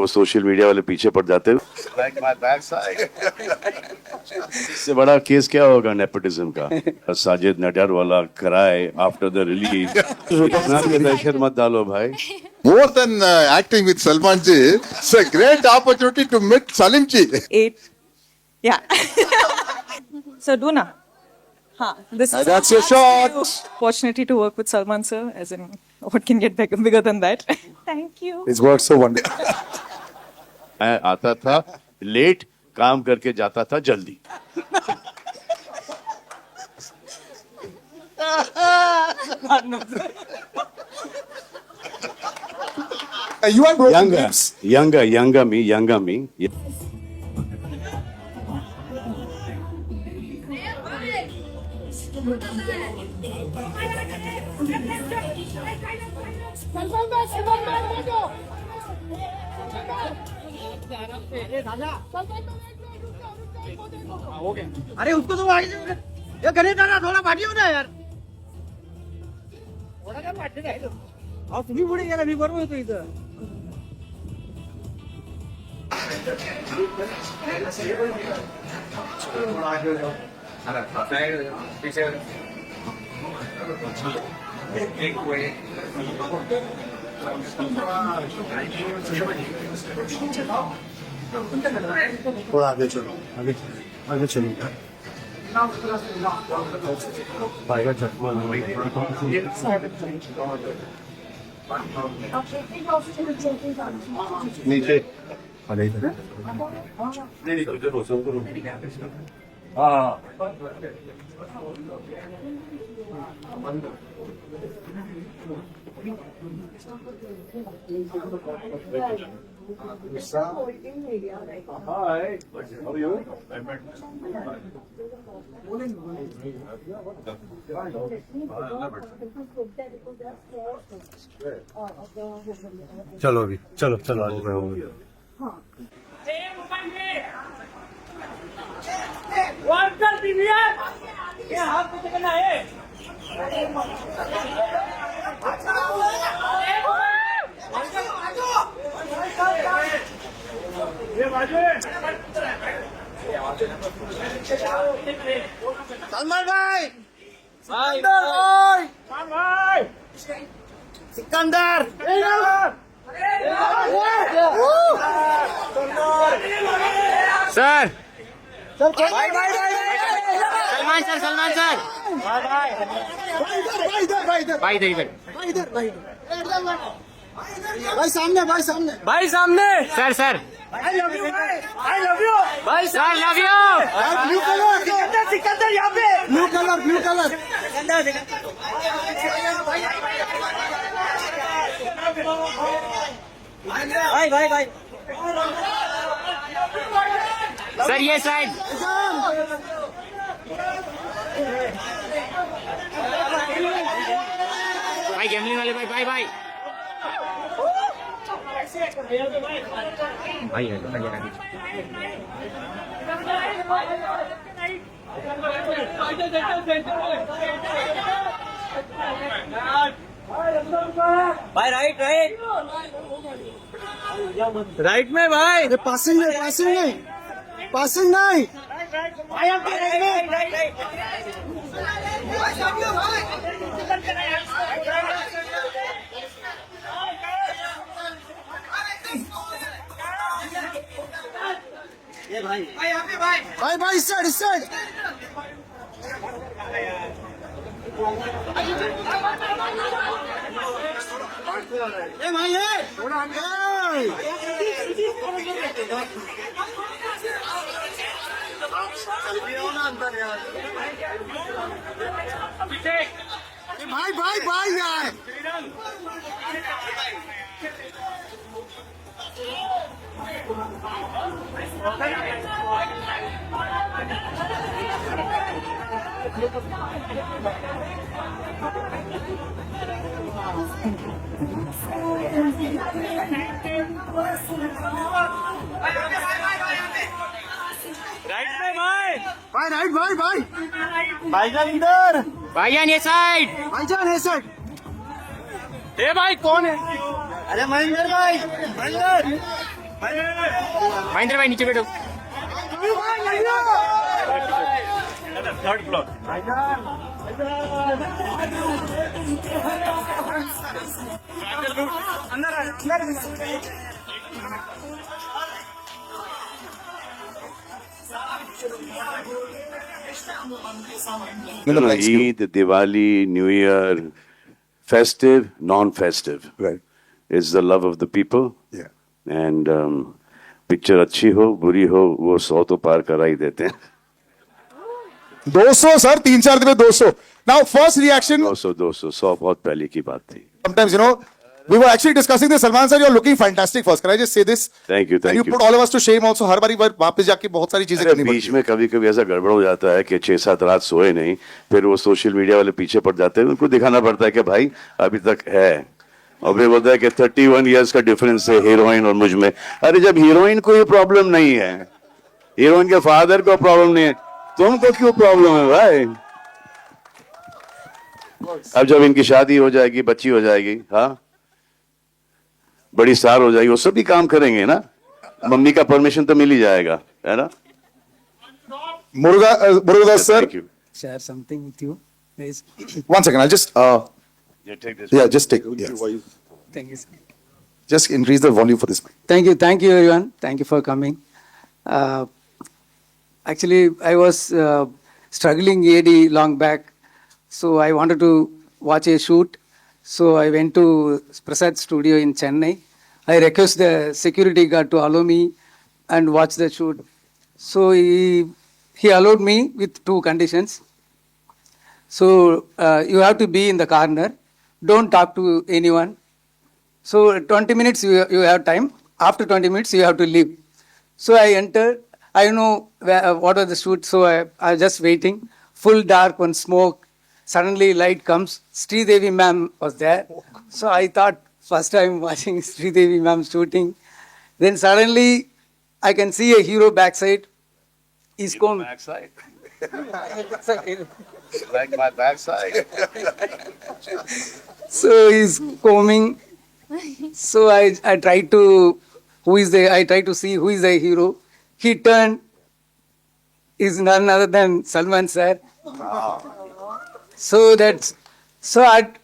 वो social media वाले पीछे पड़ जाते हैं। इससे बड़ा केस क्या होगा नेपोटिज्म का? साजिद नडियाड वाला कराए आफ्टर द रिलीज। इतना भी प्रेशर मत डालो भाई। More than acting with Salman ji, it's a great opportunity to meet Salim ji. 8. Yeah. So do na. This is That's your shot. opportunity to work with Salman sir. As in, what can get bigger than that? Thank you. It's worked so wonderful. मैं आता था late, काम करके जाता था जल्दी। You are broken Younger, ribs. younger me. अरे उसको तो ये गणेश दादा थोड़ा पाठीव ना यार थोडा काय पाठी नाही अहो तुम्ही पुढे गेला मी बरोबर होतो इथं थोड़ा आगे चलो आगे चलो पाएगा चकमा नीचे अरे इधर नहीं इधर हो सब करो हाँ Hi, how are you? चलो अभी चलो चलो आज मैं हूँ सलमान भाई सिकंदर सर भाई भाई सलमान सर भाई इधर भाई सामने सर आई लव यू भाई sir love you blue colour Sikandar यहाँ पे ब्लू कलर भाई सर ये साइड भाई गैमलिंग वाले भाई भाई भाई राइट में भाई पासिंग नहीं भाई आपके राइट में ये भाई भाई इस साइड ये भाई ये थोड़ा अंदर यार भाई यार राइट में भाई भाई भाईजान इधर भाईजान ये साइड भाईजान है सर ए भाई कौन है अरे महेंद्र भाई महेंद्र महेंद्र भाई नीचे बैठो Eid, Diwali, New Year, festive, non-festive. Right. It's the love of the people. Yeah. And picture अच्छी हो बुरी हो वो 100 तो पार करा ही देते हैं 200 सर 3-4 दिन में 200. Now first reaction. 200 100 बहुत पहले की बात थी. Sometimes, you know, we were actually discussing this. Salman sir, you're looking fantastic first. Can I just say this? Thank you, And thank you you. put all of us to shame also. हर बारी वापस जाके बहुत सारी चीजें करनी बीच पड़ती में कभी कभी ऐसा गड़बड़ हो जाता है कि 6-7 रात सोए नहीं फिर वो सोशल मीडिया वाले पीछे पड़ जाते हैं उनको दिखाना पड़ता है कि भाई अभी तक है और फिर बोलता है कि 31 इयर्स का डिफरेंस है हीरोइन और मुझ में. अरे जब हीरोइन को ये प्रॉब्लम नहीं है हीरोइन के फादर को प्रॉब्लम नहीं है तुमको क्यों प्रॉब्लम है भाई. अब जब इनकी शादी हो जाएगी बच्ची हो जाएगी हाँ बड़ी स्टार हो जाएगी वो सब भी काम करेंगे ना मम्मी का परमिशन तो मिल ही जाएगा है ना. Murugadas sir. Thank you. share something with you, guys. One second. I'll just Yeah, take this. yeah, just take. Yeah. Thank you, sir. Just increase the volume for this mic. Thank you, everyone. Thank you for coming. Actually, I was struggling AD long back, so I wanted to watch a shoot. So I went to Prasad Studio in Chennai. I request the security guard to allow me and watch the shoot. So he allowed me with 2 conditions. So you have to be in the corner. Don't talk to anyone. So 20 minutes you have time. After 20 minutes you have to leave. So I entered. I know what was the shoot. So I was just waiting. Full dark, one smoke. Suddenly light comes. Sridevi ma'am was there. So I thought first time watching Sridevi ma'am shooting. Then suddenly I can see a hero backside. He's coming. Backside. Like my backside. So he's coming. So I tried to see who is the hero. He turned. Is none other than Salman sir. So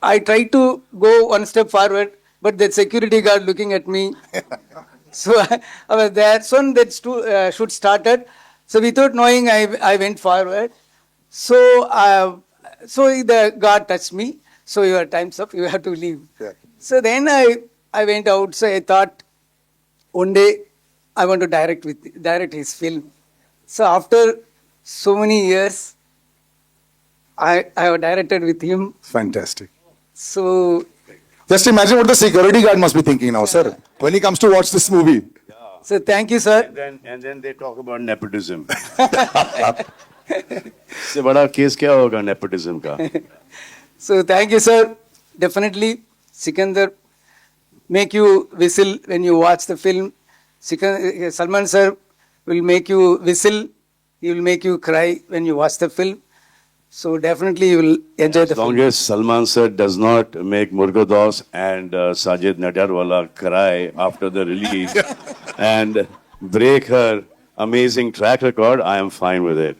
I tried to go one step forward, but the security guard looking at me. So I was there. So that shoot started. So without knowing, I went forward. So the guard touched me. So your time's up. You have to leave. Yeah. So then I went out. So I thought one day I want to direct his film. So after so many years, I have directed with him. Fantastic. So Just imagine what the security guard must be thinking now, sir, when he comes to watch this movie. thank you, sir. And then they talk about nepotism. इससे बड़ा case क्या होगा nepotism का? So thank you, sir. Definitely, Sikandar make you whistle when you watch the film. Salman sir will make you whistle. He will make you cry when you watch the film. So definitely you will enjoy the As long film. as Salman sir does not make Murugadas and Sajid Nadyarwala cry after the release and break her amazing track record, I am fine with it.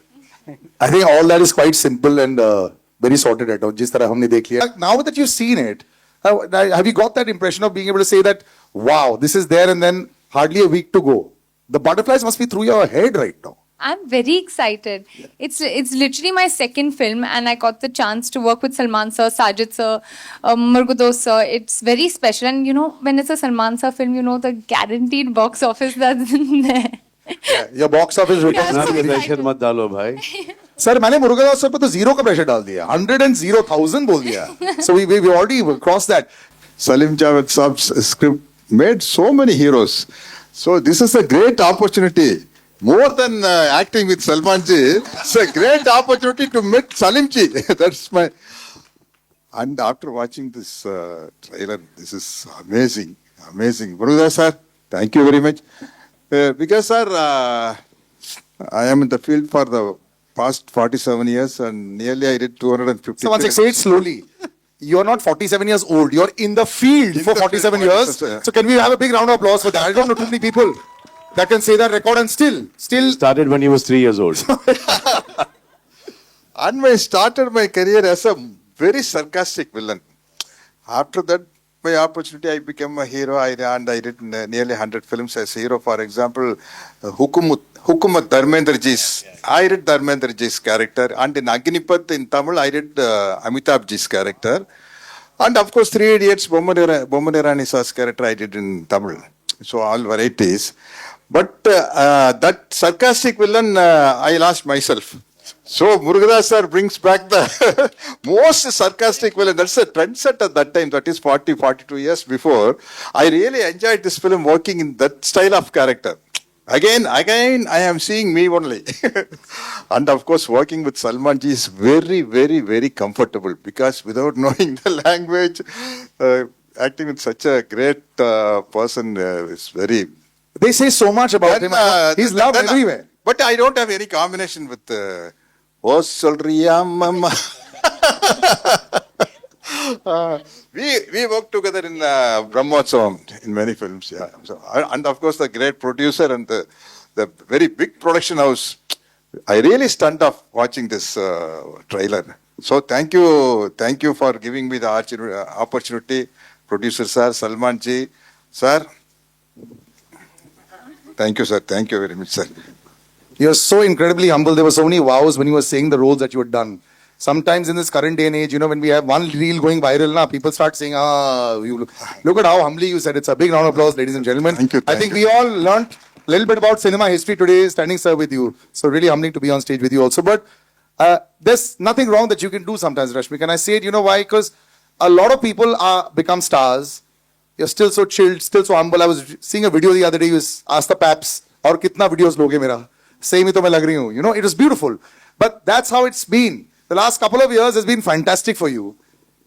I think all that is quite simple and very sorted out. जिस तरह हमने देख लिया. Now that you've seen it, have you got that impression of being able to say that, wow, this is there and then hardly a week to go? The butterflies must be through your head right now. I'm very excited. It's literally my second film, and I got the chance to work with Salman sir, Sajid sir, Murugadas sir. It's very special, and you know, when it's a Salman sir film, you know the guaranteed box office that's in there. Yeah, your box office return. Yeah. इतना भी pressure मत डालो भाई. Sir मैंने Murugadoss sir पे तो 0 का pressure डाल दिया. 100,000 बोल दिया. So we already crossed that. Salim Javed Saab's script made so many heroes. So this is a great opportunity. More than acting with Salman ji, it's a great opportunity to meet Salim ji. That's my. And after watching this trailer, this is amazing, amazing. Murugadas sir, thank you very much. Because sir, I am in the field for the past 47 years and nearly I did 250. So once say it slowly. you're not 47 years old. You're in the field for the 47 field, years. yeah. So can we have a big round of applause for that? I don't know too many people that can say that record and still. Started when he was 3 years old. And I started my career as a very sarcastic villain. After that, my opportunity, I became a hero. I did nearly 100 films as hero. For example, Hukumat Dharmendra Ji's. I did Dharmendra Ji's character. And in Agnipath in Tamil, I did Amitabh Ji's character. And of course, Three Idiots, Bommanerani Sir's character, I did in Tamil. So all varieties. But that sarcastic villain, I lost myself. So Murugadas sir brings back the most sarcastic villain. That's a trendset at that time. That is 42 years before. I really enjoyed this film working in that style of character. Again, I am seeing me only. And of course, working with Salman ji is very, very, very comfortable because without knowing the language, acting with such a great person is very. They say so much about him. He's loved everywhere. But I don't have any combination with Oh Solriya Mama. We worked together in Brahmotsavam in many films, yeah. So, and of course the great producer and the very big production house. I really stunned off watching this trailer. So thank you for giving me the opportunity, producer sir, Salman ji, sir. Thank you, sir. Thank you very much, sir. You're so incredibly humble. There were so many wows when you were saying the roles that you had done. Sometimes in this current day and age, when we have one reel going viral, people start saying, you look at how humbly you said. It's a big round of applause, ladies and gentlemen. Thank you. I think we all learnt a little bit about cinema history today, standing sir with you. So really humbling to be on stage with you also. But there's nothing wrong that you can do sometimes, Rashmi. Can I say it? You know why? Because a lot of people become stars. You're still so chilled, still so humble. I was seeing a video the other day. You asked the paps, "Aur kitna videos loge mera?" Same hi to main lag rahi hu. It was beautiful. But that's how it's been. The last couple of years has been fantastic for you.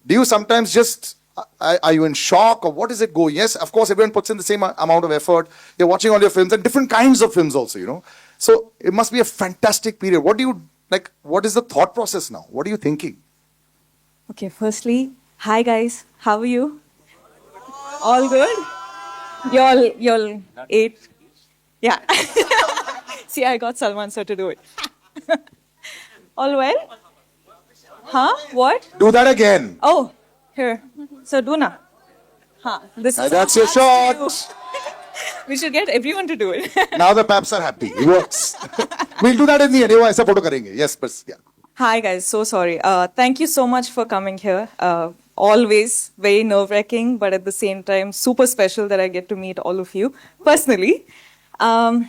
Do you sometimes just, are you in shock or what is it go? Yes, of course, everyone puts in the same amount of effort. You're watching all your films and different kinds of films also, So it must be a fantastic period. What is the thought process now? What are you thinking? Okay, firstly, hi guys, how are you? All good? Y'all ate? Yeah. See, I got Salman sir to do it. All well? Huh? What? Do that again. Oh, here. So do na. Huh. This is That's your shot. We should get everyone to do it. Now the paps are happy. It works. We'll do that in the end. ऐसा photo करेंगे. Yes, but yeah. Hi guys, so sorry. Thank you so much for coming here. Always very nerve-wracking, but at the same time super special that I get to meet all of you personally.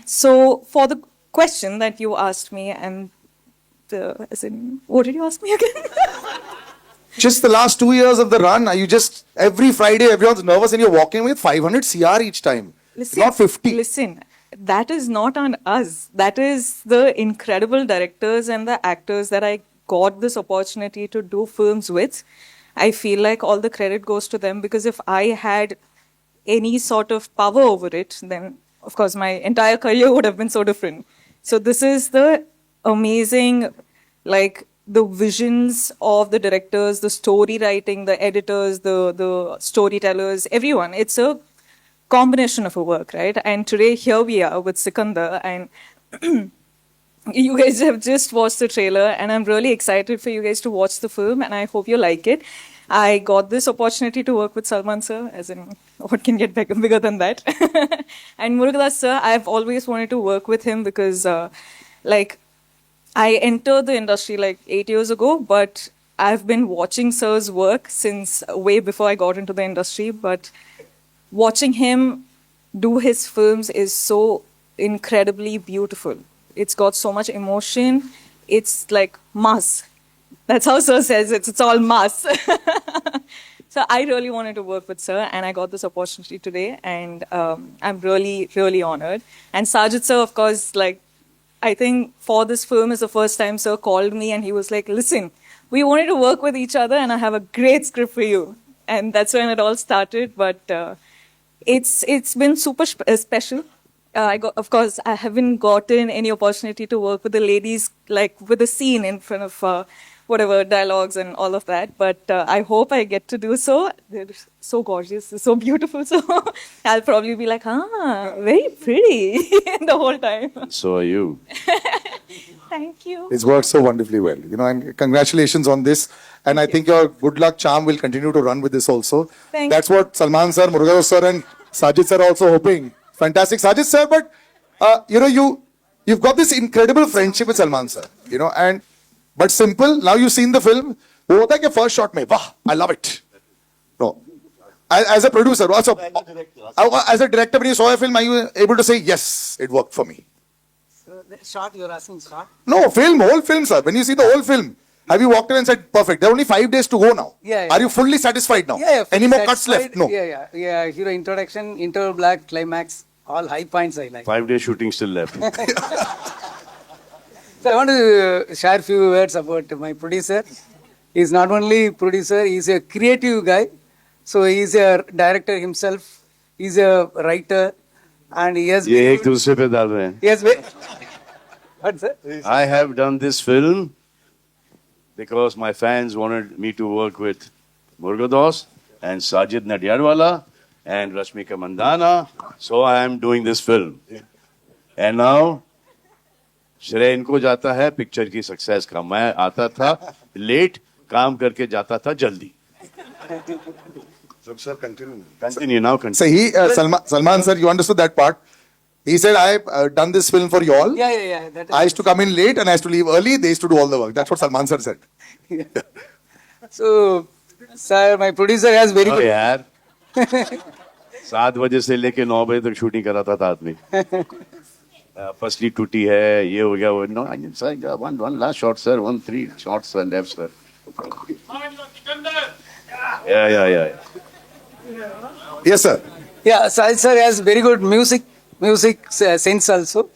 So for the question that you asked me, and what did you ask me again? Just the last 2 years of the run, are you just every Friday everyone's nervous and you're walking with 500 CR each time? Not 50. Listen, that is not on us. That is the incredible directors and the actors that I got this opportunity to do films with. I feel like all the credit goes to them because if I had any sort of power over it, then of course my entire career would have been so different. So this is the amazing, the visions of the directors, the story writing, the editors, the storytellers, everyone. It's a combination of a work, right? And today here we are with Sikandar, and you guys have just watched the trailer, and I'm really excited for you guys to watch the film, and I hope you like it. I got this opportunity to work with Salman sir, as in, what can get bigger than that? And Murugadas sir, I've always wanted to work with him because, I entered the industry 8 years ago, but I've been watching sir's work since way before I got into the industry. But watching him do his films is so incredibly beautiful. It's got so much emotion. It's like mass. That's how sir says it. It's all mass. So I really wanted to work with sir, and I got this opportunity today, and I'm really, really honored. And Sajid sir, of course, I think for this film is the first time sir called me and he was like, listen, we wanted to work with each other and I have a great script for you. And that's when it all started. But it's been super special. Of course, I haven't gotten any opportunity to work with the ladies, with a scene in front of whatever dialogues and all of that. But I hope I get to do so. They're so gorgeous, so beautiful. So I'll probably be like, very pretty the whole time. So are you. Thank you. It's worked so wonderfully well, you know, and congratulations on this. And I think your good luck charm will continue to run with this also. Thank That's what Salman sir, Murugadoss sir, and Sajid sir are also hoping. Fantastic, Sajid sir. But you know, you've got this incredible friendship with Salman sir, you know, and but simple. Now you've seen the film. वो होता है कि first shot में, वाह, I love it. No, as a producer, also as a director, when you saw a film, are you able to say yes, it worked for me? So the shot you're asking shot? No, whole film, sir. When you see the whole film, have you walked in and said, perfect, there are only 5 days to go now? Yeah, yeah. Are you fully satisfied now? Yeah, Any more cuts left? No. Yeah. Hero introduction, interval black, climax, all high points I like. 5 days shooting still left. So I want to share a few words about my producer. He's not only producer, he's a creative guy. So he's a director himself. He's a writer, and he has. ये एक दूसरे पे डाल रहे हैं. Yes. What, sir? I have done this film because my fans wanted me to work with Murugadoss and Sajid Nadiadwala and Rashmika Mandana. So I am doing this film. And now, श्रेय इनको जाता है picture की success का. मैं आता था late, काम करके जाता था जल्दी. Sir, continue. Continue now. So Salman sir, you understood that part. He said, I've done this film for you all. Yeah. That is I used to come in late and I used to leave early. They used to do all the work. That's what Salman sir said. So, sir, my producer has very Oh, good. यार 7 बजे से लेके 9 बजे तक shooting कराता था आदमी. फसली टूटी है, ये हो गया वो. No, one last shot, sir. 3 shots, sir. Left, sir. Yeah. Yes, sir. Yeah, Sahil sir has very good music sense also.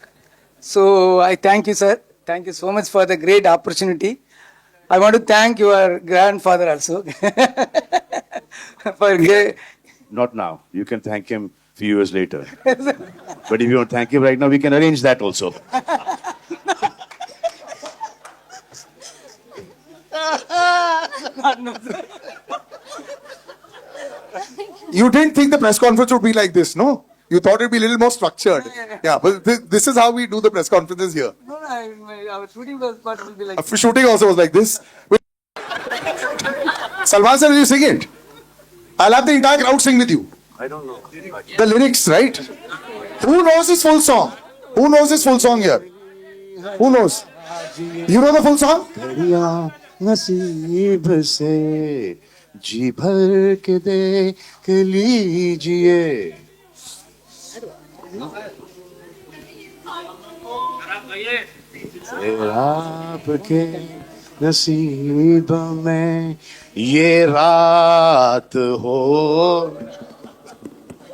So I thank you, sir. Thank you so much for the great opportunity. I want to thank your grandfather also for great. Not now. You can thank him a few years later. But if you want to thank him right now, we can arrange that also. You didn't think the press conference would be like this, no? You thought it'd be a little more structured. Yeah, but this is how we do the press conferences here. No, our shooting was part will be like. Shooting also was like this. Salman sir, will you sing it? I'll have the entire crowd sing with you. I don't know. The lyrics, right? Who knows his full song? Who knows his full song here? Who knows? You know the full song? नसीब से जी भर के देख लीजिए. आपके नसीब में ये रात हो.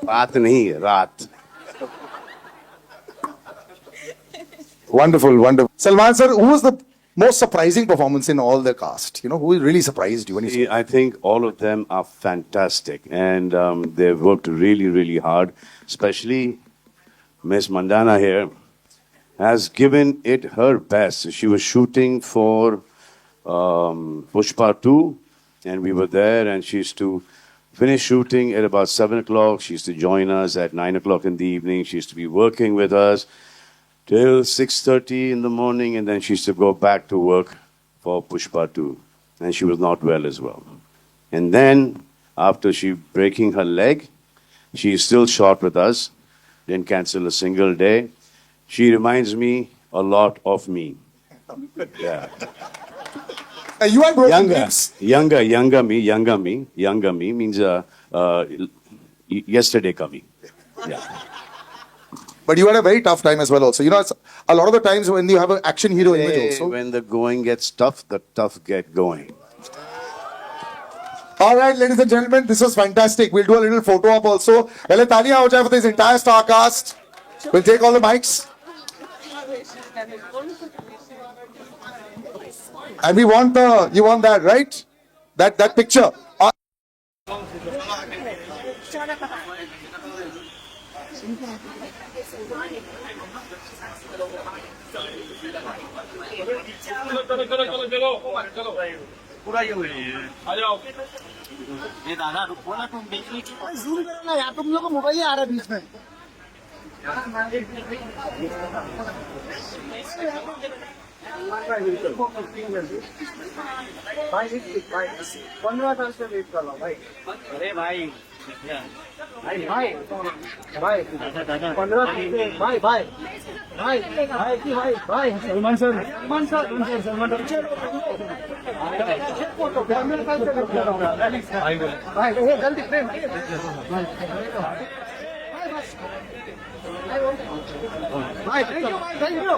बात नहीं, रात. Wonderful, wonderful. Salman sir, who was the most surprising performance in all the cast? You know, who really surprised you when you saw? I think all of them are fantastic, and they've worked really, really hard. Especially Miss Mandana here has given it her best. She was shooting for Pushpa 2, and we were there, and she used to finish shooting at about 7 o'clock. She used to join us at 9 o'clock in the evening. She used to be working with us till 6:30 in the morning, and then she used to go back to work for Pushpa 2. And she was not well as well. And then, after she breaking her leg, she is still shot with us, didn't cancel a single day. She reminds me a lot of me. Yeah. You had broken ribs. Younger me means yesterday coming. Yeah. But you had a very tough time as well also. You know, it's a lot of the times when you have an action hero image also. When the going gets tough, the tough get going. All right, ladies and gentlemen, this was fantastic. We'll do a little photo op also. Pehle taaliyan ho jaye for this entire star cast. We'll take all the mics. And we want you want that, right? That picture. ये दादा रुको ना तुम बीच में zoom करो ना यार, तुम लोग को मोबाइल ही आ रहा है बीच में। भाई 15 साल से वेट कर रहा हूँ भाई। अरे भाई भाई भाई भाई 15 भाई भाई भाई भाई की भाई भाई Salman sir Salman sir Salman sir photo 15 साल से वेट कर रहा हूँ भाई जल्दी प्रेम भाई थैंक यू भाई थैंक यू